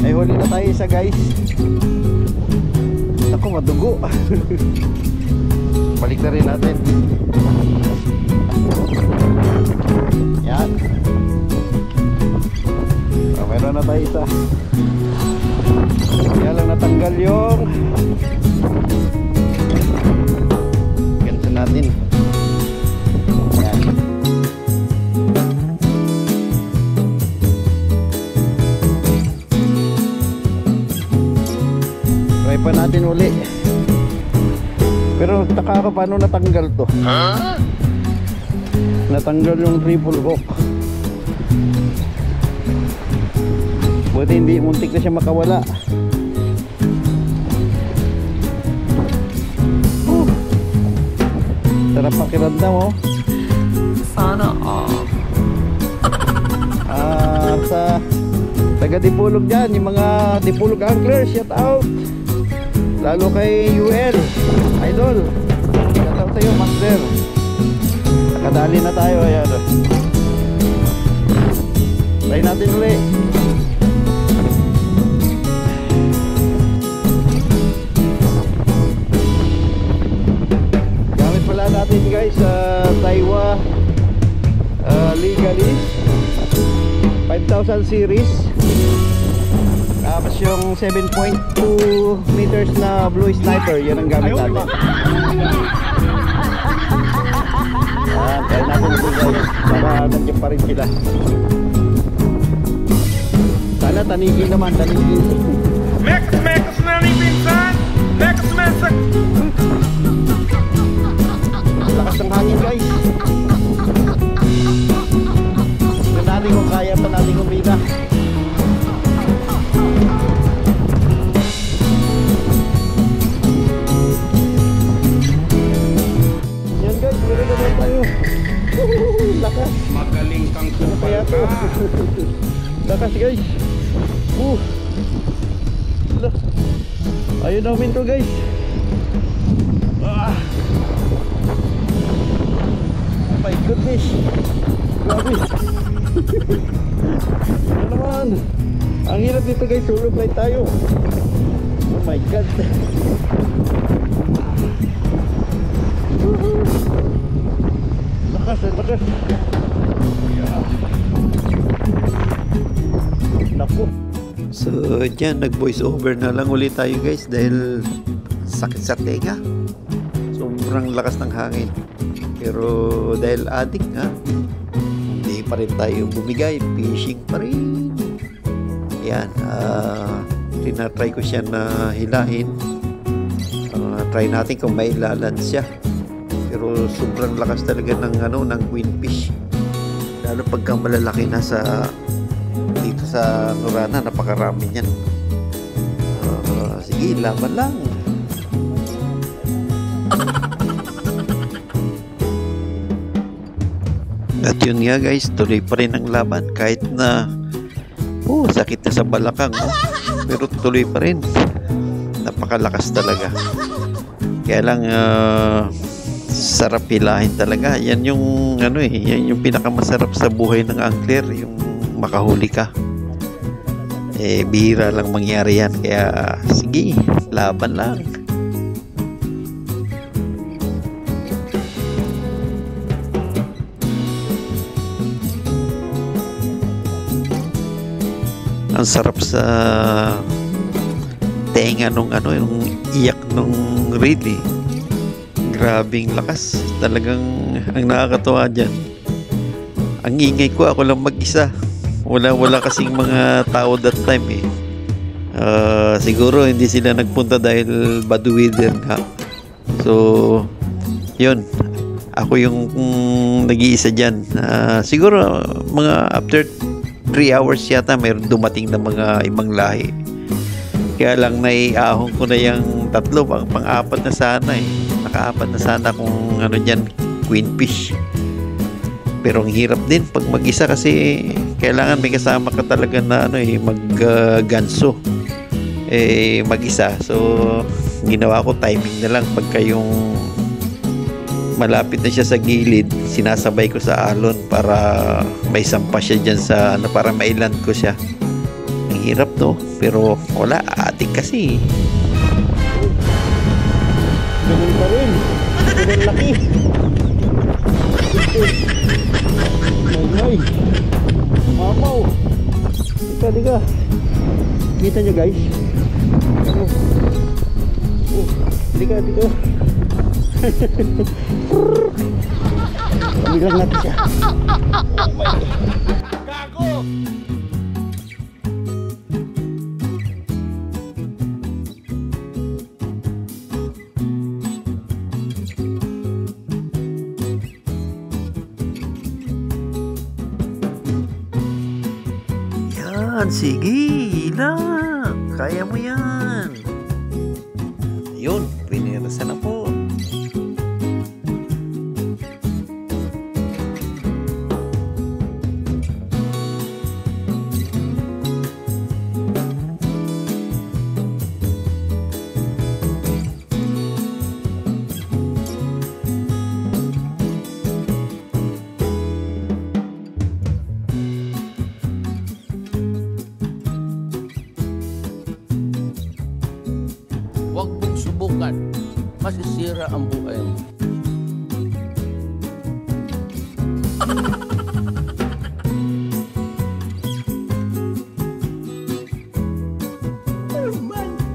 Ay, huli na tayo isa guys. Ako, madugo. Balik na rin natin. Yan. Meron na tayo isa. Kaya lang natanggal yung ganito natin. Yan. Try pa natin uli. Pero taka ako paano natanggal to. Natanggal yung triple hook. Buti hindi, muntik na siya makawala. Sarap pakiramdam oh. Sana all. Sa taga Dipulog dyan, yung mga Dipulog anglers, shout out. Lalo kay UL Idol, shout out sa'yo master. Nakadali na tayo. Ayan oh. Try natin ulit. Natin guys sa Daiwa Legalis 5000 series, tapos yung 7.2 meters na Blue Sniper, yan ang gamit natin. Try natin ito guys para nandiyan pa rin sila. Sana tanigi naman, tanigi. Mekas na ni Pinsan. Mekas. Lakas ng hangin guys. Tignan natin kung kaya pa natin kumita. Yan guys, meron naman tayo. Lakas. Magaling kang Ano kaya to? Lakas guys. Ayun namin to guys. My goodness. Grabe. Ano naman? Ang hirap dito guys, solo flight tayo. Oh my god. Lakas. Naku. So dyan, nag voice over na lang ulit tayo guys dahil sakit sa tenga. Sobrang lakas ng hangin. Pero dahil adik nga, hindi pa rin tayo bumigay, fishing pa rin. Yan, tinatry ko siya na hilahin. Try natin kung may lalan siya. Pero sobrang lakas talaga ng queenfish. Lalo pagka malalaki na dito sa Norana, napakarami niyan. Sige, laban lang. At yun nga guys, tuloy pa rin ang laban kahit na sakit na sa balakang, pero tuloy pa rin. Napakalakas talaga. Kaya lang sarap hilahin talaga. Yan yung yan yung pinakamasarap sa buhay ng angler, yung makahuli ka. Bihira lang mangyari yan. Kaya sige, laban lang. Ang sarap sa tenga nung yung iyak nung reel. Grabing lakas. Talagang ang nakakatuwa dyan, ang ingay ko, ako lang mag-isa. Wala kasing mga tao that time siguro hindi sila nagpunta dahil bad weather nga. So yun, ako yung nag-iisa dyan. Siguro mga after 3 hours yata mayroon dumating na mga ibang lahi. Kaya lang naiahon ko na yung tatlo, pang-apat na sana naka-apat na sana kung dyan, queenfish. Pero ang hirap din pag mag-isa kasi kailangan may kasama ka talaga na mag-ganso mag-isa. So ginawa ko timing na lang pagka yung malapit na siya sa gilid, sinasabay ko sa alon para may sampa siya dyan sa ano, para mailand ko siya. Ang hirap to, pero wala, atik kasi. Ganun pa rin. Ganun laki. May. Mamaw. Dika. Kita nyo guys? Dika. Pamiglang natin siya. Oh my God. Gago! Yan, sige, lang. Kaya mo yan. Ayun, pinirasan na po. Huwag mong subukan. Masisira ang buhay mo. Oh my God!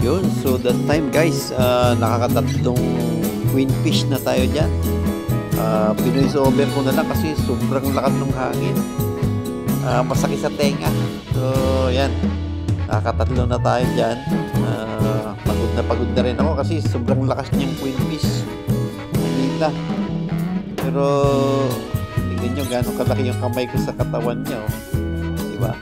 Yun, so that time guys, nakakatatlong queen fish na tayo dyan. Pinoise over ko na lang kasi sobrang lakas ng hangin. Masakit sa tenga. So yan, nakakatatlo na tayo dyan. Pagod na rin ako kasi sobrang lakas niyang queen fish. Nakita. Pero tingnan nyo gano'ng kalaki yung kamay ko sa katawan niya. Diba?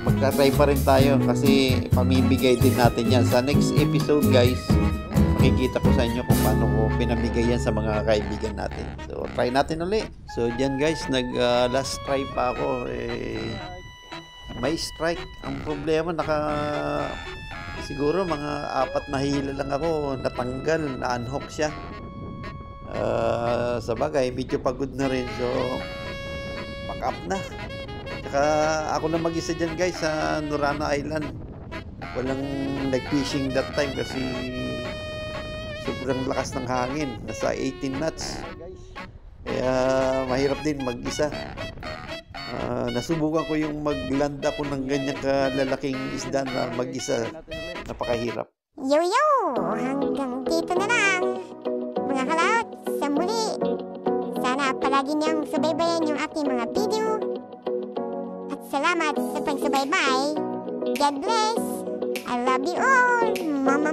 Magta-try pa rin tayo kasi pamibigay din natin yan. Sa next episode guys, makikita ko sa inyo kung paano ko pinamigay yan sa mga kaibigan natin. So try natin ulit. So dyan guys, last try pa ako. May strike. Ang problema, siguro mga 4 na hila lang ako. Natanggal, na-unhook siya. Sa bagay, medyo pagod na rin. So pack up na. Saka ako na mag-isa dyan guys sa Norana Island. Walang nag-fishing that time kasi sobrang lakas ng hangin. Nasa 18 knots. Kaya mahirap din mag-isa. Nasubukan ko yung mag-land ako ng ganyang kalalaking isda na mag-isa. Napakahirap. Yo! Hanggang dito na lang. Mga kalaot, sa muli. Sana palagi niyong subaybayan yung ating mga video. Salamat sa pagsubaybay. God bless. I love you all. Mama.